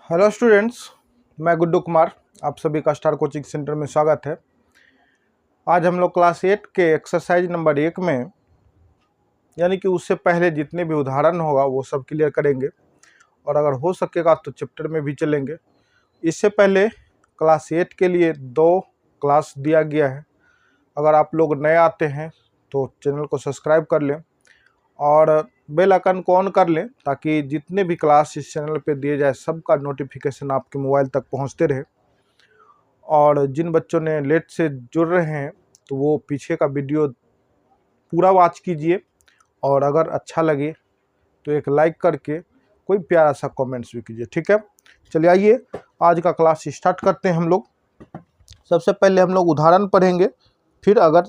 Hello students, मैं गुड्डू कुमार आप सभी का स्टार कोचिंग सेंटर में स्वागत है। आज हम लोग क्लास 8 के एक्सरसाइज नंबर 1 में यानी कि उससे पहले जितने भी उदाहरण होगा वो सब क्लियर करेंगे और अगर हो सकेगा तो चैप्टर में भी चलेंगे। इससे पहले क्लास 8 के लिए 2 क्लास दिया गया है। अगर आप लोग नए आते हैं तो चैनल को सब्सक्राइब कर लें और बेल आइकन को ऑन कर लें ताकि जितने भी क्लास इस चैनल पे दिए जाए सबका नोटिफिकेशन आपके मोबाइल तक पहुंचते रहे। और जिन बच्चों ने लेट से जुड़ रहे हैं तो वो पीछे का वीडियो पूरा वॉच कीजिए और अगर अच्छा लगे तो एक लाइक करके कोई प्यारा सा कमेंट्स भी कीजिए। ठीक है, चलिए आइए आज का क्लास स्टार्ट करते हैं। हम लोग सबसे पहले हम लोग उदाहरण पढ़ेंगे, फिर अगर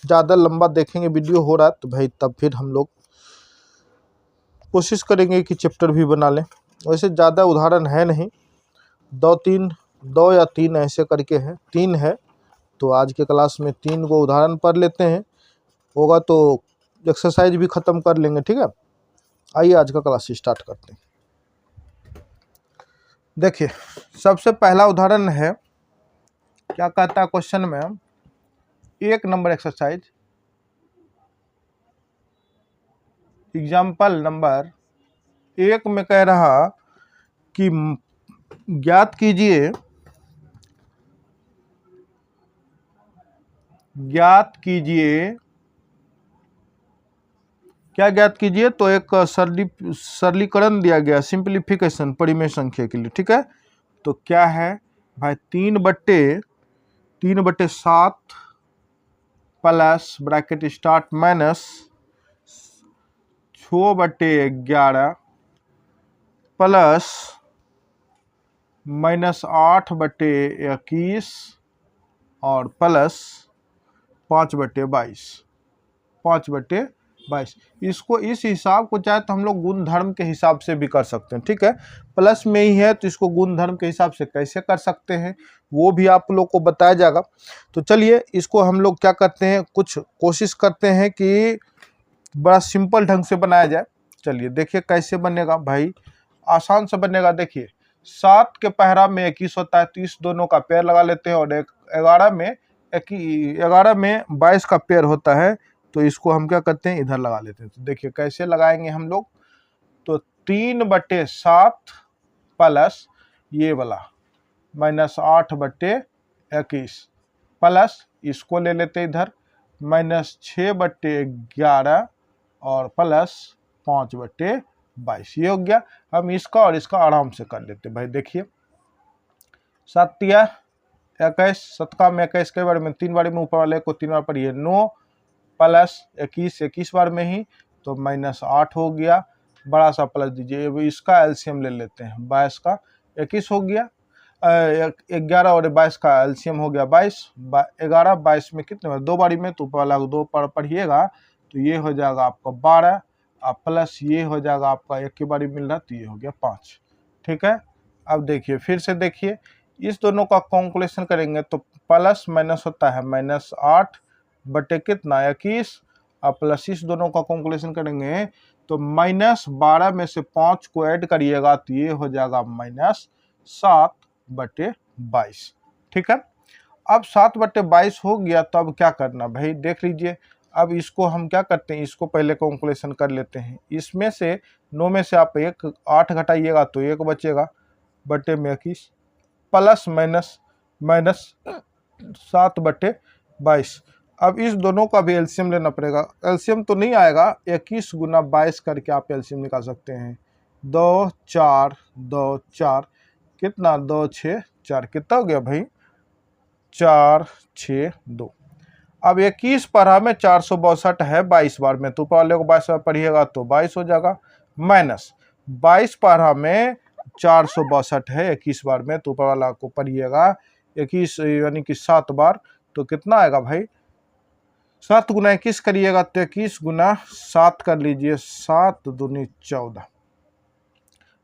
ज़्यादा लंबा देखेंगे वीडियो हो रहा है तो भाई तब फिर हम लोग कोशिश करेंगे कि चैप्टर भी बना लें। वैसे ज़्यादा उदाहरण है नहीं, 2 या 3 ऐसे करके है, 3 है तो आज के क्लास में 3 को उदाहरण पढ़ लेते हैं, होगा तो एक्सरसाइज भी ख़त्म कर लेंगे। ठीक है, आइए आज का क्लास स्टार्ट करते हैं। देखिए सबसे पहला उदाहरण है, क्या कहता है क्वेश्चन में, 1 नंबर एक्सरसाइज एग्जाम्पल नंबर 1 में कह रहा कि ज्ञात कीजिए क्या ज्ञात कीजिए, तो एक सरलीकरण दिया गया, सिंप्लीफिकेशन परिमेय संख्या के लिए। ठीक है, तो क्या है भाई, 3/7 plus bracket start minus 6/11 plus -8/21 और प्लस 5/22। इसको इस हिसाब को चाहे तो हम लोग गुणधर्म के हिसाब से भी कर सकते हैं। ठीक है, प्लस में ही है तो इसको गुणधर्म के हिसाब से कैसे कर सकते हैं वो भी आप लोग को बताया जाएगा। तो चलिए इसको हम लोग क्या करते हैं, कुछ कोशिश करते हैं कि बड़ा सिंपल ढंग से बनाया जाए। चलिए देखिए कैसे बनेगा भाई, आसान से बनेगा। देखिए 7 के पहरा में 21 होता है तो इस दोनों का पेयर लगा लेते हैं और 11 में 22 का पेयर होता है तो इसको हम क्या करते हैं, इधर लगा लेते हैं। तो देखिए कैसे लगाएंगे हम लोग, तो 3/7 प्लस ये वाला -8/21 प्लस इसको ले लेते इधर -6/11 और प्लस 5/22। ये हो गया। हम इसका और इसका आराम से कर लेते भाई। देखिए 7×21, 7 में 21 कई बार में 3 बार में, ऊपर वाले को 3 बार पढ़िए, 9 प्लस 21 बार में ही तो -8 हो गया। बड़ा सा प्लस दीजिए, इसका एलसीएम ले लेते हैं, 22 का 21 हो गया, 11 और 22 का एलसीएम हो गया 22। 11 22 में कितने बार, 2 बारी में तो ऊपर वाला 2 पर पढ़िएगा तो ये हो जाएगा आपका 12 प्लस ये हो जाएगा आपका 1 की बारी मिल रहा तो ये हो गया 5। ठीक है, अब देखिए फिर से देखिए, इस दोनों का कैलकुलेशन करेंगे तो प्लस माइनस होता है -8 बटे कितना 21 और प्लस इस दोनों का कैलकुलेशन करेंगे तो -12 में से 5 को ऐड करिएगा तो ये हो जाएगा -7/22। ठीक है, अब 7/22 हो गया तो अब क्या करना भाई, देख लीजिए। अब इसको हम क्या करते हैं, इसको पहले कैलकुलेशन कर लेते हैं। इसमें से 9 में से आप 8 घटाइएगा तो 1 बचेगा बटे में 21 प्लस माइनस 7/22। अब इस दोनों का भी एलसीएम लेना पड़ेगा। एलसीएम तो नहीं आएगा, 21 × 22 करके आप एलसीएम निकाल सकते हैं। 2 4 2 4 कितना, 2 6 4 कितना हो गया भाई, 4 6 2। अब 21 पढ़ा में 462 है 22 बार में, तो ऊपर वाले को 22 बार पढ़िएगा तो 22 हो जाएगा, माइनस 22 पढ़ा में 462 है 21 बार में, तो ऊपर वाला को पढ़िएगा 21 यानी कि 7 बार, तो कितना आएगा भाई, 7 × 21 करिएगा तो 21 × 7 कर लीजिए, 7 दूनी 14।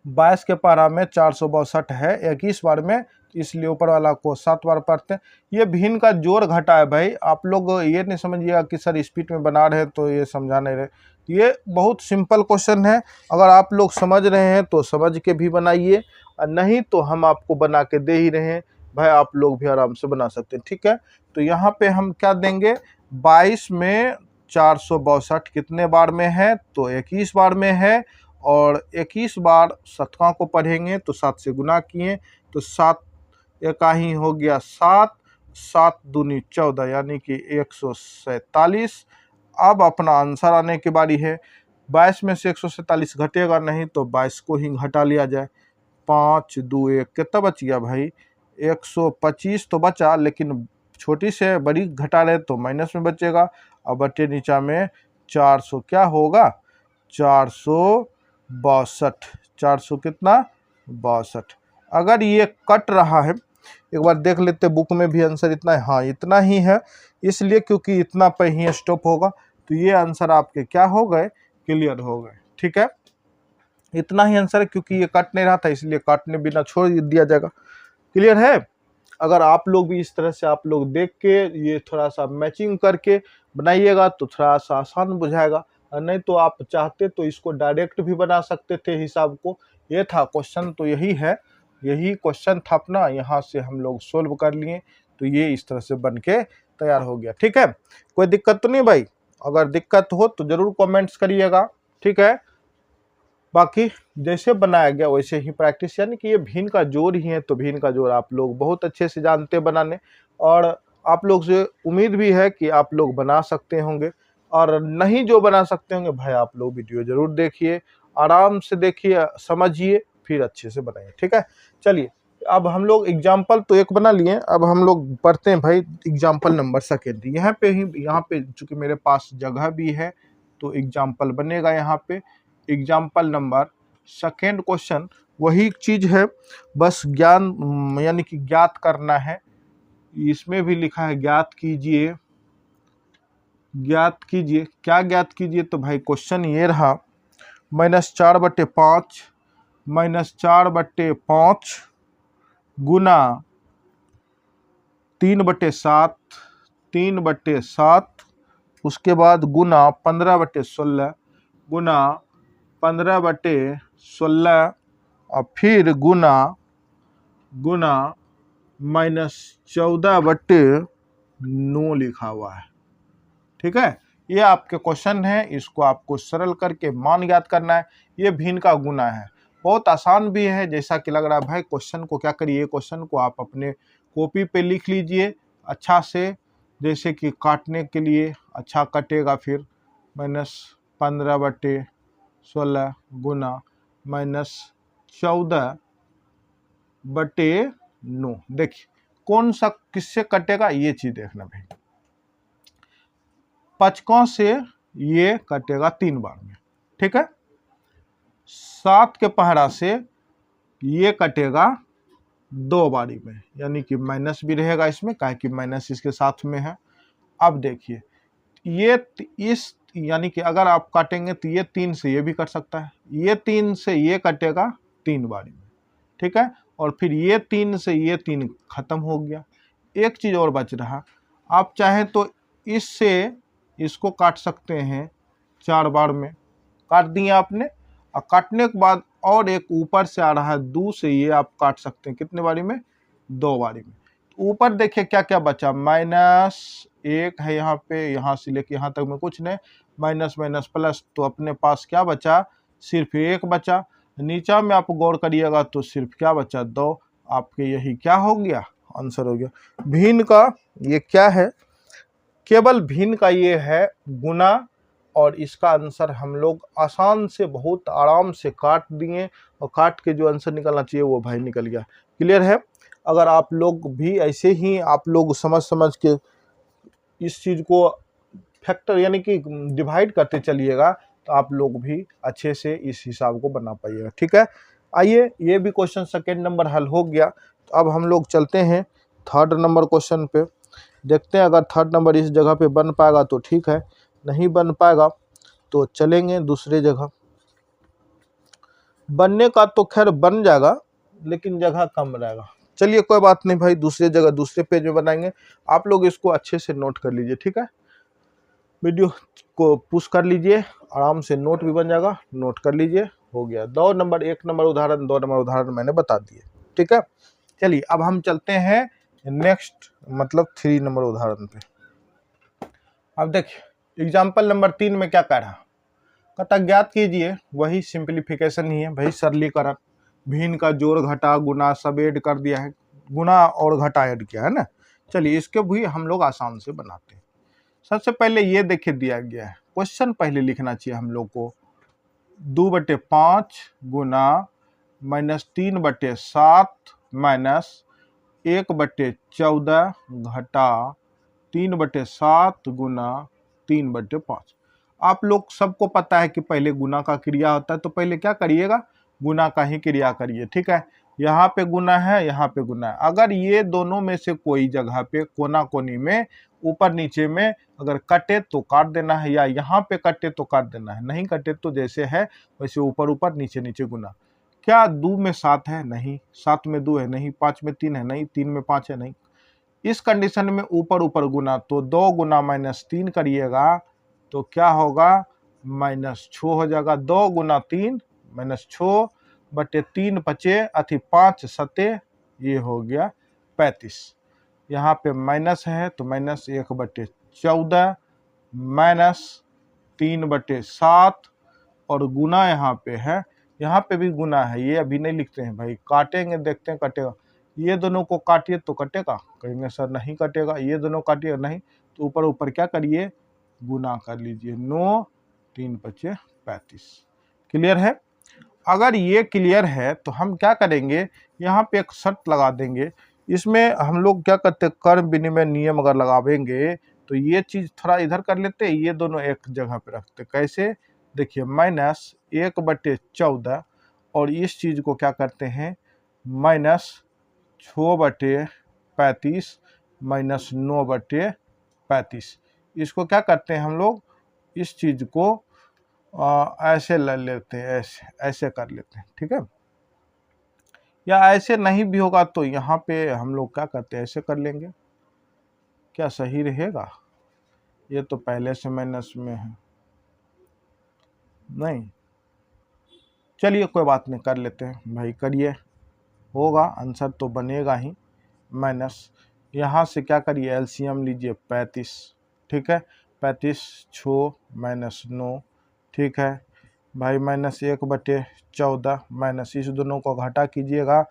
22 के पारा में 462 है 21 बार में, इसलिए ऊपर वाला को 7 बार पढ़ते हैं। ये भिन्न का जोड़ घटा है भाई, आप लोग ये नहीं समझिएगा कि सर स्पीड में बना रहे तो ये समझा नहीं रहे। ये बहुत सिंपल क्वेश्चन है, अगर आप लोग समझ रहे हैं तो समझ के भी बनाइए और नहीं तो हम आपको बना के दे ही रहे हैं भाई, आप लोग भी आराम से बना सकते हैं। ठीक है, तो यहाँ पे हम क्या देंगे, 22 में 462 कितने बार में है, तो 21 बार में है। और 21 बार शतकों को पढ़ेंगे तो 7 से गुना किए तो 7 इकाई हो गया 7, 7 दूनी 14 यानी कि 147। अब अपना आंसर आने की बारी है। 22 में से 147 घटेगा नहीं तो 22 को ही घटा लिया जाए। 5 2 1 कितना बच गया भाई, 125 तो बचा, लेकिन छोटी से बड़ी घटा रहे तो माइनस में बचेगा। अब बटे नीचा में 400 क्या होगा, 462, 400 कितना 62। अगर ये कट रहा है, एक बार देख लेते बुक में भी आंसर इतना है, हाँ इतना ही है, इसलिए क्योंकि इतना पे ही स्टॉप होगा, तो ये आंसर आपके क्या हो गए, क्लियर हो गए। ठीक है, इतना ही आंसर है, क्योंकि ये कट नहीं रहा था इसलिए काटने बिना छोड़ दिया जाएगा। क्लियर है। अगर आप लोग भी इस तरह से आप लोग देख के ये थोड़ा सा मैचिंग करके बनाइएगा तो थोड़ा सा आसान बुझाएगा, और नहीं तो आप चाहते तो इसको डायरेक्ट भी बना सकते थे हिसाब को। ये था क्वेश्चन, तो यही है, यही क्वेश्चन था अपना, यहाँ से हम लोग सोल्व कर लिए, तो ये इस तरह से बन के तैयार हो गया। ठीक है, कोई दिक्कत तो नहीं भाई, अगर दिक्कत हो तो जरूर कमेंट्स करिएगा। ठीक है, बाकी जैसे बनाया गया वैसे ही प्रैक्टिस, यानी कि ये भिन्न का जोड़ ही है, तो भिन्न का जोड़ आप लोग बहुत अच्छे से जानते हैं बनाने, और आप लोग से उम्मीद भी है कि आप लोग बना सकते होंगे। और नहीं जो बना सकते होंगे भाई, आप लोग वीडियो जरूर देखिए, आराम से देखिए, समझिए, फिर अच्छे से बनाइए। ठीक है, चलिए अब हम लोग एग्जाम्पल तो एक बना लिए, अब हम लोग पढ़ते हैं भाई एग्जाम्पल नंबर सेकेंड। यहाँ पे चूंकि मेरे पास जगह भी है तो एग्जाम्पल बनेगा यहाँ पे। एग्जाम्पल नंबर सेकेंड क्वेश्चन वही चीज है, बस ज्ञान यानी कि ज्ञात करना है। इसमें भी लिखा है ज्ञात कीजिए, ज्ञात कीजिए, क्या ज्ञात कीजिए, तो भाई क्वेश्चन ये रहा, -4/5 -4/5 गुना 3/7 3/7, उसके बाद गुना 15/16 गुना 15/16 और फिर गुना -14/9 लिखा हुआ है। ठीक है, ये आपके क्वेश्चन है, इसको आपको सरल करके मान ज्ञात करना है। ये भिन्न का गुना है, बहुत आसान भी है जैसा कि लग रहा है। भाई क्वेश्चन को क्या करिए, क्वेश्चन को आप अपने कॉपी पे लिख लीजिए अच्छा से, जैसे कि काटने के लिए अच्छा कटेगा। फिर -15/16 गुना -14/9, देखिए कौन सा किससे कटेगा, ये चीज देखना भाई। 55 से ये कटेगा 3 बार में। ठीक है, 7 के पहरा से ये कटेगा 2 बारी में, यानी कि माइनस भी रहेगा इसमें, काहे कि माइनस इसके साथ में है। अब देखिए ये इस यानी कि अगर आप काटेंगे तो ये 3 से ये भी कट सकता है, ये 3 से ये कटेगा 3 बारी में। ठीक है, और फिर ये 3 से ये 3 खत्म हो गया। एक चीज और बच रहा, आप चाहे तो इससे इसको काट सकते हैं 4 बार में, काट दिए आपने। और काटने के बाद और एक ऊपर से आ रहा है 2 से, ये आप काट सकते हैं कितने बारी में, 2 बारी में। तो ऊपर देखिए क्या क्या बचा, -1 है यहाँ पे, यहाँ से लेके यहाँ तक में कुछ नहीं, माइनस माइनस प्लस, तो अपने पास क्या बचा, सिर्फ 1 बचा। नीचा में आप गौर करिएगा तो सिर्फ क्या बचा, 2। आपके यही क्या हो गया, आंसर हो गया। भिन्न का ये क्या है, केवल भिन्न का ये है गुना, और इसका आंसर हम लोग आसान से बहुत आराम से काट दिए, और काट के जो आंसर निकलना चाहिए वो भाई निकल गया। क्लियर है। अगर आप लोग भी ऐसे ही आप लोग समझ के इस चीज़ को फैक्टर यानी कि डिवाइड करते चलिएगा तो आप लोग भी अच्छे से इस हिसाब को बना पाइएगा। ठीक है, आइए ये भी क्वेश्चन सेकेंड नंबर हल हो गया। तो अब हम लोग चलते हैं थर्ड नंबर क्वेश्चन पे, देखते हैं अगर थर्ड नंबर इस जगह पे बन पाएगा तो ठीक है, नहीं बन पाएगा तो चलेंगे दूसरे जगह। बनने का तो खैर बन जाएगा लेकिन जगह कम रहेगा। चलिए कोई बात नहीं भाई, दूसरे जगह दूसरे पेज में बनाएंगे। आप लोग इसको अच्छे से नोट कर लीजिए। ठीक है, वीडियो को पुश कर लीजिए, आराम से नोट भी बन जाएगा, नोट कर लीजिए। हो गया। 1 नंबर उदाहरण 2 नंबर उदाहरण मैंने बता दिए, ठीक है। चलिए अब हम चलते हैं नेक्स्ट मतलब 3 नंबर उदाहरण पे। अब देखिए एग्जाम्पल नंबर 3 में क्या कह रहा, कहता ज्ञात कीजिए, वही सिंप्लीफिकेशन ही है भाई, सरलीकरण। भिन्न का जोड़ घटा गुना सब ऐड कर दिया है, गुना और घटा ऐड किया है ना। चलिए इसके भी हम लोग आसान से बनाते हैं। सबसे पहले ये देखिए दिया गया है, क्वेश्चन पहले लिखना चाहिए हम लोग को। 2/5 गुना -3/7 माइनस 1/14 घटा 3/7 गुना 3/5। आप लोग सबको पता है कि पहले गुना का क्रिया होता है, तो पहले क्या करिएगा, गुना का ही क्रिया करिए, ठीक है। यहाँ पे गुना है, यहाँ पे गुना है। अगर ये दोनों में से कोई जगह पे कोना कोनी में ऊपर नीचे में अगर कटे तो काट देना है, या यहाँ पे कटे तो काट देना है, नहीं कटे तो जैसे है वैसे ऊपर ऊपर नीचे नीचे गुना। क्या 2 में 7 है? नहीं। 7 में 2 है? नहीं। 5 में 3 है? नहीं। 3 में 5 है? नहीं। इस कंडीशन में ऊपर ऊपर गुना, तो 2 गुना -3 करिएगा तो क्या होगा, -6 हो जाएगा। 2 गुना 3 -6 बटे 3 बचे अथी 5 सते, ये हो गया 35। यहाँ पे माइनस है तो -1/14 -3/7 और गुना यहाँ पे है, यहाँ पे भी गुना है, ये अभी नहीं लिखते हैं भाई, काटेंगे देखते हैं कटेगा। ये दोनों को काटिए तो कटेगा, कहेंगे सर नहीं कटेगा। ये दोनों काटिए नहीं, तो ऊपर ऊपर क्या करिए, गुना कर लीजिए। 9 3 5 35। क्लियर है? अगर ये क्लियर है तो हम क्या करेंगे, यहाँ पे एक शर्त लगा देंगे। इसमें हम लोग क्या करते हैं, कर्म विनिमय नियम अगर लगावेंगे तो ये चीज थोड़ा इधर कर लेते हैं, ये दोनों एक जगह पे रखते। कैसे, देखिए -1/14 और इस चीज को क्या करते हैं, -6/35 -9/35। इसको क्या करते हैं हम लोग, इस चीज को ऐसे ले लेते हैं, ऐसे ऐसे कर लेते हैं, ठीक है। या ऐसे नहीं भी होगा तो यहाँ पे हम लोग क्या करते हैं, ऐसे कर लेंगे। क्या सही रहेगा? ये तो पहले से माइनस में है, नहीं। चलिए कोई बात नहीं, कर लेते हैं भाई, करिए, होगा आंसर तो बनेगा ही। माइनस यहाँ से क्या करिए, एलसीएम लीजिए 35, ठीक है। 35 6 -9, ठीक है भाई। -1/14 माइनस इस दोनों को घटा कीजिएगा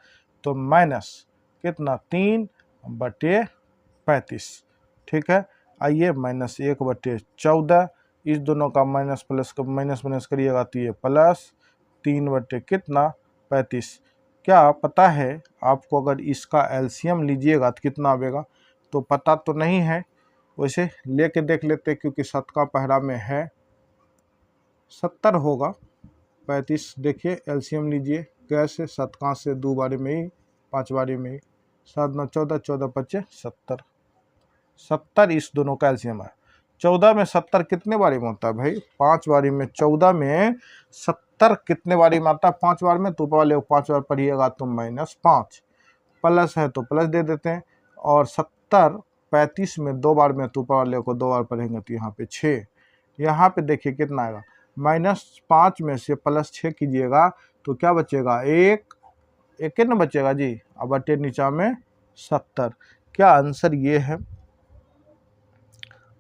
तो माइनस कितना, 3/35, ठीक है। आइए -1/14, इस दोनों का माइनस प्लस का माइनस करिएगा तो ये प्लस 3/35। क्या पता है आपको, अगर इसका एलसीएम लीजिएगा तो कितना आएगा, तो पता तो नहीं है, वैसे लेके देख लेते क्योंकि 7 का पहरा में है, 70 होगा। 35 देखिए एलसीएम लीजिए, कैसे, 7 का से 2 बारी में ही 5 बारी में ही, 7 9 14 14 25 70, 70 इस दोनों का एलसीएम है। 14 में 70 कितने बारी में होता है भाई, 5 बारी में। 14 में 70 कितने बारी में आता है, 5 बार में, तो ऊपर वाले 5 बार पढ़िएगा तो -5, प्लस है तो प्लस दे देते हैं। और 70 35 में 2 बार में, तो ऊपर वाले को 2 बार पढ़ेंगे तो यहाँ पे 6। यहाँ पे देखिए कितना आएगा, -5 में से +6 कीजिएगा तो क्या बचेगा, एक न बचेगा जी, अब बटे नीचा में 70। क्या आंसर ये है,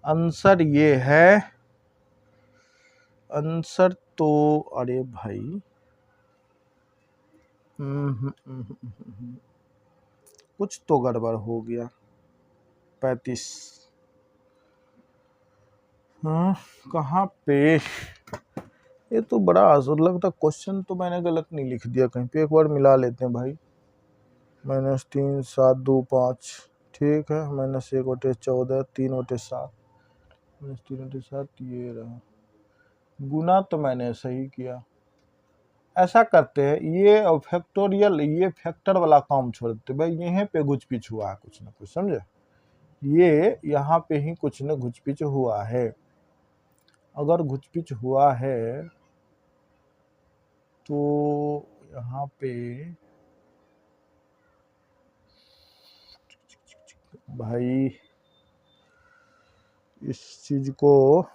आंसर ये है, आंसर तो, अरे भाई कुछ तो गड़बड़ हो गया। 35 कहाँ पे, ये तो बड़ा आसुर लगता, क्वेश्चन तो मैंने गलत नहीं लिख दिया कहीं पे, एक बार मिला लेते हैं भाई। -3 7 2 5, ठीक है। -1/14 3/7 -3/7, ये रहा। गुना तो मैंने सही किया। ऐसा करते हैं, ये फैक्टोरियल, ये फैक्टर वाला काम छोड़ देते भाई, यहीं पे घुच पिच हुआ है कुछ ना कुछ, समझे। ये यहाँ पे ही कुछ न घुच पिच हुआ है। अगर घुच पिच हुआ है तो यहाँ पे भाई इस चीज को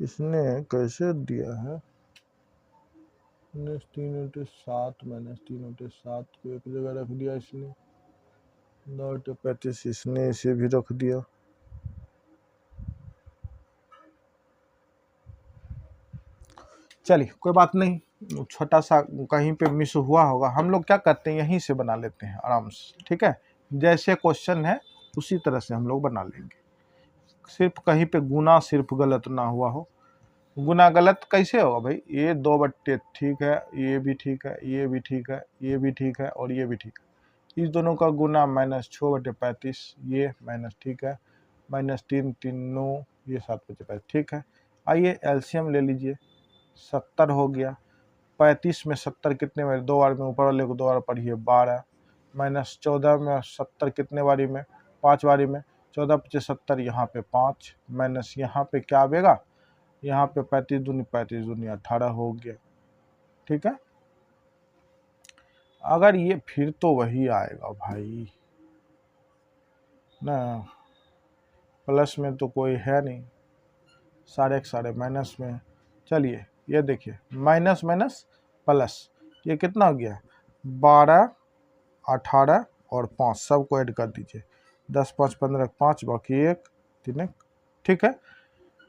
इसने कैसे दिया है, -3 × 7 -3 × 7 को एक जगह रख दिया इसने, 9×35 इसने इसे भी रख दिया। चलिए कोई बात नहीं, छोटा सा कहीं पे मिस हुआ होगा। हम लोग क्या करते हैं, यहीं से बना लेते हैं आराम से, ठीक है। जैसे क्वेश्चन है उसी तरह से हम लोग बना लेंगे, सिर्फ कहीं पे गुना सिर्फ गलत ना हुआ हो। गुना गलत कैसे होगा भाई, ये 2/, ठीक है, ये भी ठीक है, ये भी ठीक है, ये भी ठीक है और ये भी ठीक है। इस दोनों का गुना -6/35, ये माइनस, ठीक है, -3 3 9, ये 7/35, ठीक है। आइए एलसीएम ले लीजिए, 70 हो गया। 35 में 70 कितने बार, 2 बार में ऊपर वाले को 2 बार पढ़िए, 12 -14 में 70 कितने बारी में, 5 बारी में, 14×5 70, यहाँ पे 5 माइनस यहाँ पे क्या आएगा, यहाँ पे 35 दूनी 18 हो गया, ठीक है। अगर ये फिर तो वही आएगा भाई ना, प्लस में तो कोई है नहीं, सारे सारे माइनस में। चलिए ये देखिए, माइनस माइनस प्लस, ये कितना हो गया, 12 18 और 5 सबको ऐड कर दीजिए, 10 5 15 5, बाकी 1 3 1, ठीक है।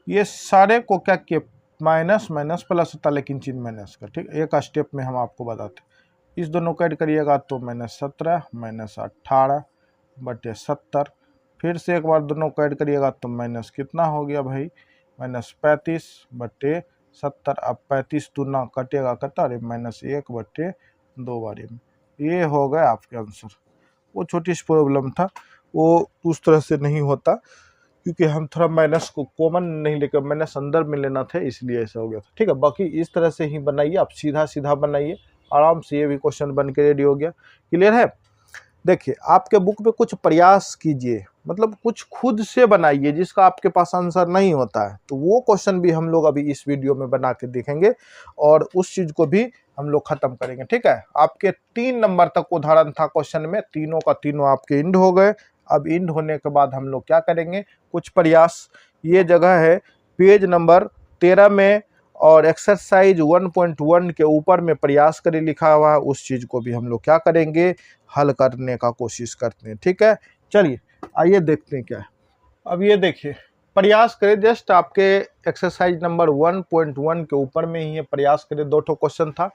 ये सारे को क्या किए, माइनस माइनस प्लस होता है लेकिन चिन्ह माइनस का, ठीक है। एक स्टेप में हम आपको बताते, इस दोनों को ऐड करिएगा तो -17 -18/70, फिर से एक बार दोनों को ऐड करिएगा तो माइनस कितना हो गया भाई, -35/70। अब 35 दूना कटेगा कटा, अरे -1/2 बारी में, ये हो गया आपके आंसर। वो छोटी सी प्रॉब्लम था, वो उस तरह से नहीं होता क्योंकि हम थोड़ा माइनस को कॉमन नहीं लेकर माइनस अंदर में लेना था, इसलिए ऐसा हो गया था, ठीक है। बाकी इस तरह से ही बनाइए, आप सीधा सीधा बनाइए आराम से, ये भी क्वेश्चन बन के रेडी हो गया। क्लियर है। देखिए आपके बुक में कुछ प्रयास कीजिए, मतलब कुछ खुद से बनाइए जिसका आपके पास आंसर नहीं होता है, तो वो क्वेश्चन भी हम लोग अभी इस वीडियो में बना के देखेंगे और उस चीज को भी हम लोग खत्म करेंगे, ठीक है। आपके 3 नंबर तक उदाहरण था क्वेश्चन में, तीनों का तीनों आपके इंड हो गए। अब इंड होने के बाद हम लोग क्या करेंगे, कुछ प्रयास, ये जगह है पेज नंबर 13 में, और एक्सरसाइज 1.1 के ऊपर में प्रयास करें लिखा हुआ है, उस चीज को भी हम लोग क्या करेंगे, हल करने का कोशिश करते हैं, ठीक है। चलिए आइए देखते हैं क्या है। अब ये देखिए, प्रयास करें, जस्ट आपके एक्सरसाइज नंबर 1.1 के ऊपर में ही प्रयास करें, 2 ठो क्वेश्चन था,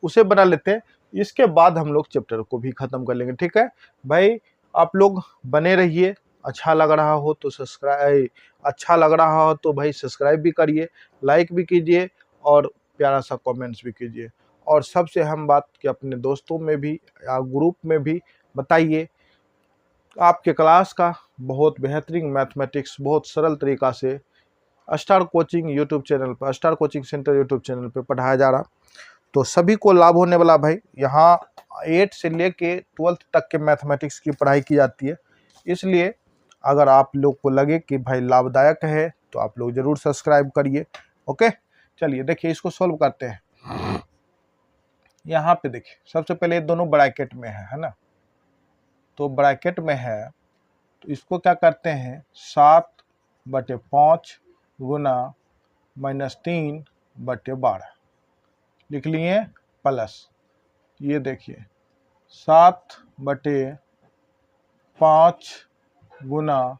उसे बना लेते हैं। इसके बाद हम लोग चैप्टर को भी खत्म कर लेंगे, ठीक है भाई। आप लोग बने रहिए, अच्छा लग रहा हो तो सब्सक्राइब, अच्छा लग रहा हो तो भाई सब्सक्राइब भी करिए, लाइक भी कीजिए और प्यारा सा कमेंट्स भी कीजिए। और सबसे अहम बात कि अपने दोस्तों में भी या ग्रुप में भी बताइए, आपके क्लास का बहुत बेहतरीन मैथमेटिक्स बहुत सरल तरीका से स्टार कोचिंग यूट्यूब चैनल पर, star coaching centre YouTube channel पर पढ़ाया जा रहा, तो सभी को लाभ होने वाला भाई। यहाँ 8 से लेके 12th तक के मैथमेटिक्स की पढ़ाई की जाती है, इसलिए अगर आप लोग को लगे कि भाई लाभदायक है तो आप लोग जरूर सब्सक्राइब करिए, ओके। चलिए देखिए इसको सॉल्व करते हैं। यहाँ पे देखिए सबसे पहले दोनों ब्रैकेट में है ना, तो ब्रैकेट में है तो इसको क्या करते हैं, 7/5 गुना -3/12 लिख लिए, प्लस ये देखिए 7/5 गुना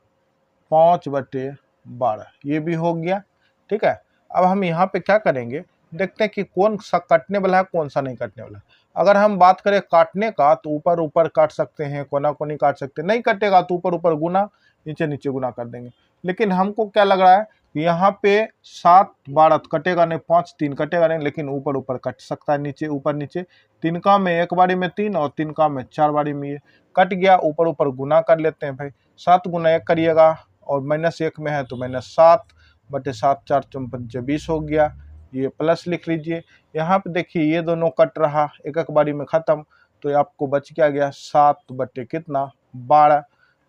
5/12, ये भी हो गया, ठीक है। अब हम यहाँ पे क्या करेंगे, देखते हैं कि कौन सा कटने वाला है कौन सा नहीं कटने वाला। अगर हम बात करें काटने का तो ऊपर ऊपर काट सकते हैं, कोना कोनी काट सकते हैं, नहीं कटेगा तो ऊपर ऊपर गुना, नीचे नीचे गुना कर देंगे। लेकिन हमको क्या लग रहा है कि यहाँ पे 7/12 कटेगा नहीं, 5 3 कटेगा नहीं, लेकिन ऊपर ऊपर कट सकता है, नीचे ऊपर नीचे, 3 का में 1 बारी में 3 और 3 का में 4 बारी में ये कट गया, ऊपर ऊपर गुना कर लेते हैं भाई। 7 गुना 1 करिएगा और -1 में है तो -7/7 4 × 20 हो गया, ये प्लस लिख लीजिए। यहाँ पे देखिए ये दोनों कट रहा, एक एक बारी में खत्म, तो आपको बच क्या गया, 7/12।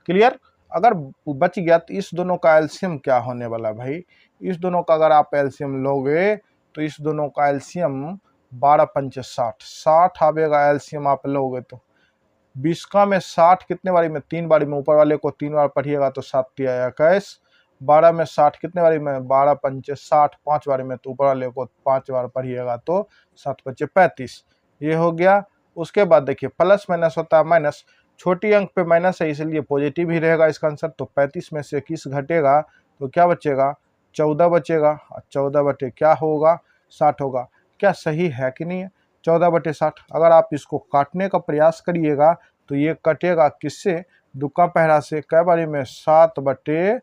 क्लियर। अगर बच गया तो इस दोनों का एलसीएम क्या होने वाला भाई, इस दोनों का अगर आप एलसीएम लोगे तो इस दोनों का एलसीएम 12 × 5 = 60, 60 आवेगा एलसीएम आप लोगे तो 20 का में 60 कितने बारी में, 3 बारी में, ऊपर वाले को 3 बार पढ़िएगा तो 7 × 3 = 21 12 में 60 कितने बारी में, 12 पंचे 60, 5 बारी में, तो ऊपर वाले को 5 बार पढ़िएगा तो 7 बचे 35, ये हो गया। उसके बाद देखिए प्लस माइनस होता है माइनस, छोटी अंक पे माइनस है इसलिए पॉजिटिव ही रहेगा इसका आंसर। तो 35 में से 21 घटेगा तो क्या बचेगा, 14 बचेगा। 14 बटे क्या होगा, 60 होगा। क्या सही है कि नहीं है, 14 बटे 60। अगर आप इसको काटने का प्रयास करिएगा तो ये कटेगा किससे, दुक्का पहरा से, कै बारी में, 7 बटे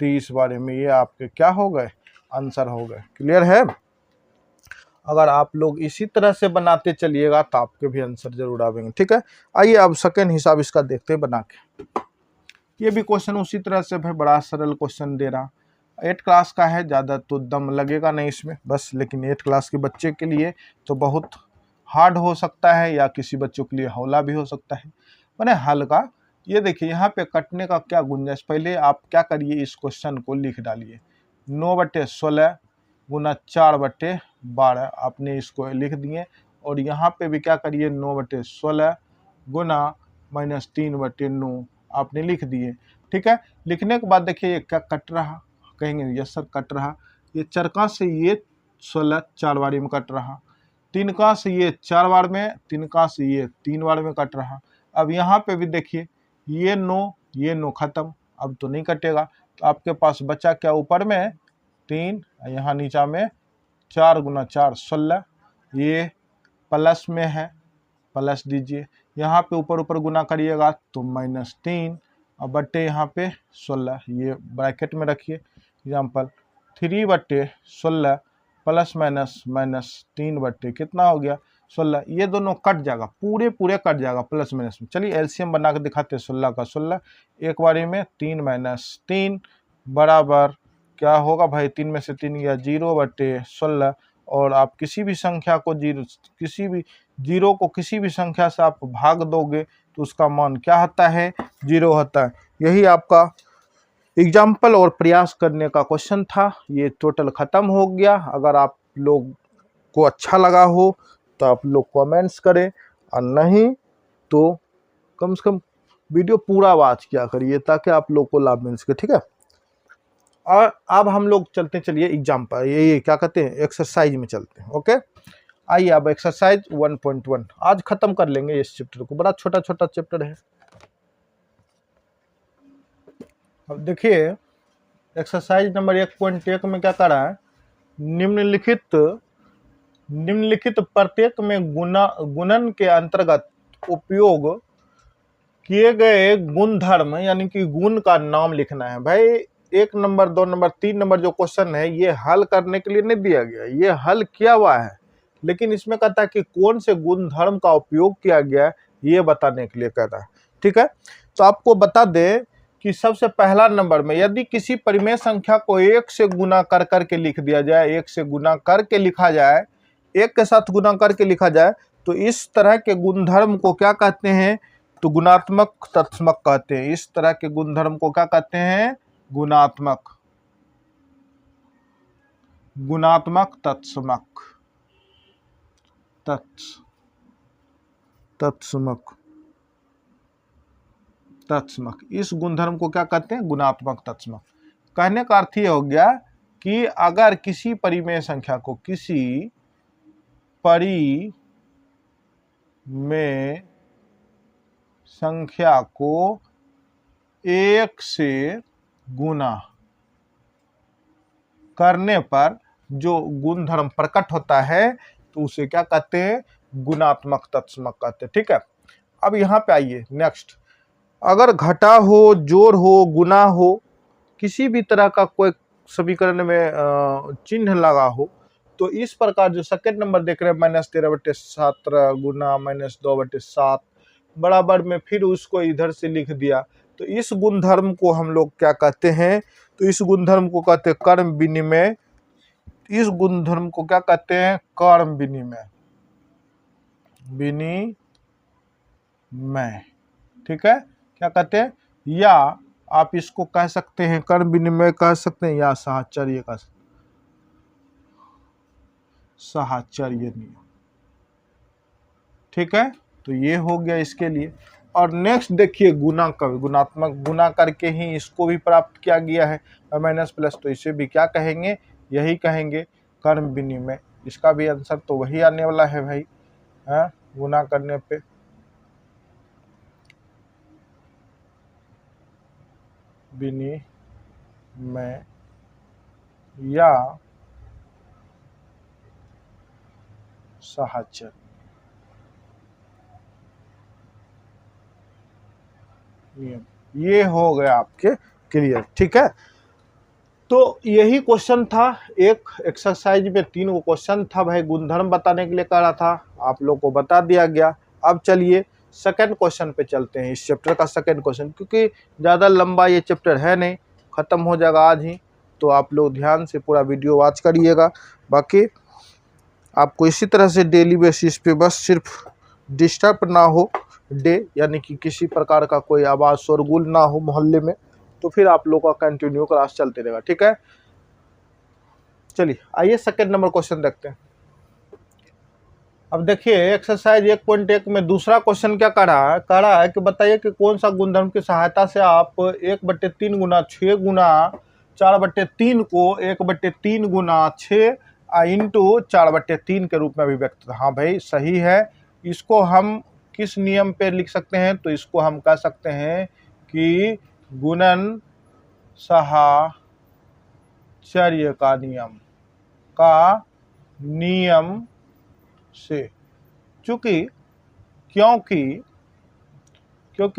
30 बारी में। ये आपके क्या हो गए, आंसर हो गए। क्लियर है। अगर आप लोग इसी तरह से बनाते चलिएगा तो आपके भी आंसर जरूर आवेंगे। ठीक है, आइए अब सेकेंड हिसाब इसका देखते हैं बना के। ये भी क्वेश्चन उसी तरह से भाई, बड़ा सरल क्वेश्चन दे रहा, 8 क्लास का है, ज़्यादा तो दम लगेगा नहीं इसमें बस, लेकिन 8 क्लास के बच्चे के लिए तो बहुत हार्ड हो सकता है या किसी बच्चों के लिए हौला भी हो सकता है, मैंने हल्का। ये देखिए यहाँ पे कटने का क्या गुंजाइश, पहले आप क्या करिए, इस क्वेश्चन को लिख डालिए। 9/16 गुना 4/12 आपने इसको लिख दिए, और यहाँ पे भी क्या करिए, 9/16 गुना -3/9 आपने लिख दिए। ठीक है, लिखने के बाद देखिए ये क्या कट रहा, कहेंगे यस सर कट रहा। ये चरका से ये 16 4 बारी में कट रहा, तिनका से ये 4 बार में, तिनका से ये 3 बार में कट रहा। अब यहाँ पे भी देखिए ये 9 खत्म, अब तो नहीं कटेगा, तो आपके पास बचा क्या, ऊपर में 3, यहाँ नीचा में 4 गुना 4 16, ये प्लस में है, प्लस दीजिए। यहाँ पे ऊपर ऊपर गुना करिएगा तो -3 और बट्टे यहाँ पे 16, ये ब्रैकेट में रखिए। एग्जाम्पल 3/16 प्लस माइनस -3 बट्टे कितना हो गया 16, ये दोनों कट जाएगा, पूरे कट जाएगा प्लस माइनस में। चलिए एलसीएम बना के दिखाते हैं, 16 का 16 एक बारी में 3 - 3 बराबर क्या होगा भाई, 3 में से 3 गया 0/16, और आप किसी भी संख्या को जीरो को किसी भी संख्या से आप भाग दोगे तो उसका मान क्या होता है, 0 होता है। यही आपका एग्जाम्पल और प्रयास करने का क्वेश्चन था, ये टोटल खत्म हो गया। अगर आप लोग को अच्छा लगा हो तो आप लोग कमेंट्स करें, और नहीं तो कम से कम वीडियो पूरा वॉच किया करिए ताकि आप लोग को लाभ मिल सके। ठीक है, और अब हम लोग चलते चलिए एग्जाम्पल, ये क्या कहते हैं, एक्सरसाइज में चलते हैं। ओके, आइए अब एक्सरसाइज 1.1 आज खत्म कर लेंगे इस चैप्टर को, बड़ा छोटा छोटा चैप्टर है। अब देखिए एक्सरसाइज नंबर 1.1 में क्या कर रहा है, निम्नलिखित प्रत्येक में गुणन के अंतर्गत उपयोग किए गए गुणधर्म यानी कि गुण का नाम लिखना है। भाई 1 नंबर 2 नंबर 3 नंबर जो क्वेश्चन है ये हल करने के लिए नहीं दिया गया, ये हल किया हुआ है, लेकिन इसमें कहता है कि कौन से गुणधर्म का उपयोग किया गया ये बताने के लिए कहता है। ठीक है, तो आपको बता दें कि सबसे पहला नंबर में यदि किसी परिमेय संख्या को 1 से गुना कर करके लिख दिया जाए, 1 से गुना करके लिखा जाए, 1 के साथ गुना करके लिखा जाए, तो इस तरह के गुणधर्म को क्या कहते हैं, तो गुणात्मक तत्समक कहते हैं। इस तरह के गुणधर्म को क्या कहते हैं, गुणात्मक तत्समक तत्समक इस गुणधर्म को क्या कहते हैं, गुणात्मक तत्समक। कहने का अर्थ यह हो गया कि अगर किसी परिमेय संख्या को संख्या को 1 से गुना करने पर जो गुणधर्म प्रकट होता है तो उसे क्या कहते हैं, गुणात्मक तत्समक कहते हैं। ठीक है, अब यहाँ पे आइए नेक्स्ट, अगर घटा हो, जोड़ हो, गुना हो, किसी भी तरह का कोई समीकरण में चिन्ह लगा हो, तो इस प्रकार जो सेकंड नंबर देख रहे हैं -13/17 गुना -2/7 बराबर में फिर उसको इधर से लिख दिया, तो इस गुणधर्म को हम लोग क्या कहते हैं, तो इस गुणधर्म को कहते हैं कर्म विनिमय। इस गुणधर्म को क्या कहते हैं, कर्म विनिमय। ठीक है, क्या कहते हैं, या आप इसको कह सकते हैं कर्म विनिमय कह सकते हैं, या साहचर्य का साहचर्य नियम। ठीक है, तो ये हो गया इसके लिए। और नेक्स्ट देखिए गुना का, गुणात्मक गुना करके ही इसको भी प्राप्त किया गया है, और माइनस प्लस, तो इसे भी क्या कहेंगे, यही कहेंगे कर्म विनिमय। इसका भी आंसर तो वही आने वाला है भाई, हाँ, गुना करने पे। विनिमय या साहचर्य, ये हो गया आपके क्लियर, ठीक है। तो यही क्वेश्चन था, एक एक्सरसाइज में 3 गो क्वेश्चन था भाई, गुणधर्म बताने के लिए कह रहा था, आप लोग को बता दिया गया। अब चलिए सेकंड क्वेश्चन पे चलते हैं, इस चैप्टर का सेकंड क्वेश्चन, क्योंकि ज़्यादा लंबा ये चैप्टर है नहीं, ख़त्म हो जाएगा आज ही, तो आप लोग ध्यान से पूरा वीडियो वॉच करिएगा। बाकी आपको इसी तरह से डेली बेसिस पे बस सिर्फ डिस्टर्ब ना हो डे, यानी कि किसी प्रकार का कोई आवाज़ शोरगुल ना हो मोहल्ले में, तो फिर आप लोग का कंटिन्यू क्लास चलते रहेगा, ठीक है। चलिए आइए सेकंड नंबर क्वेश्चन देखते हैं। अब देखिए एक्सरसाइज 1.1 में दूसरा क्वेश्चन क्या कह रहा है कि बताइए कि कौन सा गुणधर्म की सहायता से आप 1/3 गुना 6 गुना 4/3 को 1/3 गुना 6 इंटू 4/3 के रूप में अभिव्यक्त। हाँ भाई सही है। इसको हम किस नियम पे लिख सकते हैं, तो इसको हम कह सकते हैं कि गुणन साहचर्य का नियम से, क्योंकि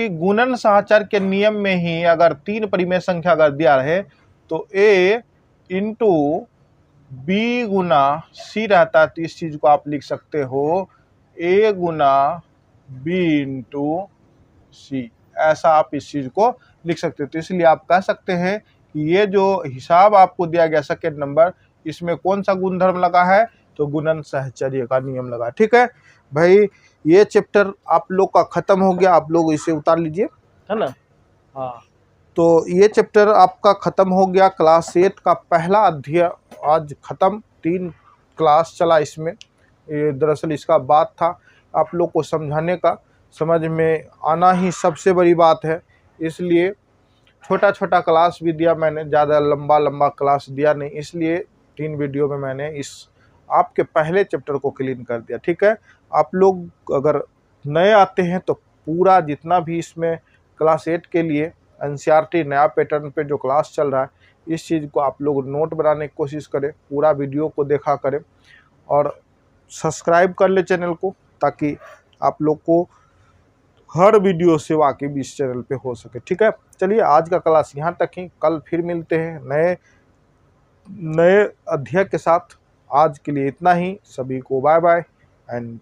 गुणन साहचर्य के नियम में ही अगर 3 परिमेय संख्या अगर दिया रहे तो a इंटू बी गुना सी रहता है, तो इस चीज को आप लिख सकते हो a गुना बी इंटू सी, ऐसा आप इस चीज को लिख सकते हो। तो इसलिए आप कह सकते हैं कि ये जो हिसाब आपको दिया गया सेकेंड नंबर, इसमें कौन सा गुणधर्म लगा है, तो गुणन साहचर्य का नियम लगा, ठीक है भाई। ये चैप्टर आप लोग का खत्म हो गया, आप लोग इसे उतार लीजिए, है ना। हाँ, तो ये चैप्टर आपका खत्म हो गया, क्लास 8 का पहला अध्याय आज खत्म। 3 क्लास चला इसमें, ये दरअसल इसका बात था आप लोग को समझाने का, समझ में आना ही सबसे बड़ी बात है, इसलिए छोटा छोटा क्लास भी दिया मैंने, ज़्यादा लंबा क्लास दिया नहीं, इसलिए 3 वीडियो में मैंने इस आपके पहले चैप्टर को क्लीन कर दिया, ठीक है। आप लोग अगर नए आते हैं तो पूरा जितना भी इसमें क्लास 8 के लिए एनसीईआरटी नया पैटर्न पे जो क्लास चल रहा है, इस चीज़ को आप लोग नोट बनाने की कोशिश करें, पूरा वीडियो को देखा करें और सब्सक्राइब कर ले चैनल को, ताकि आप लोग को हर वीडियो सेवा के भी इस चैनल पे हो सके, ठीक है। चलिए आज का क्लास यहाँ तक ही, कल फिर मिलते हैं नए अध्याय के साथ। आज के लिए इतना ही, सभी को बाय बाय एंड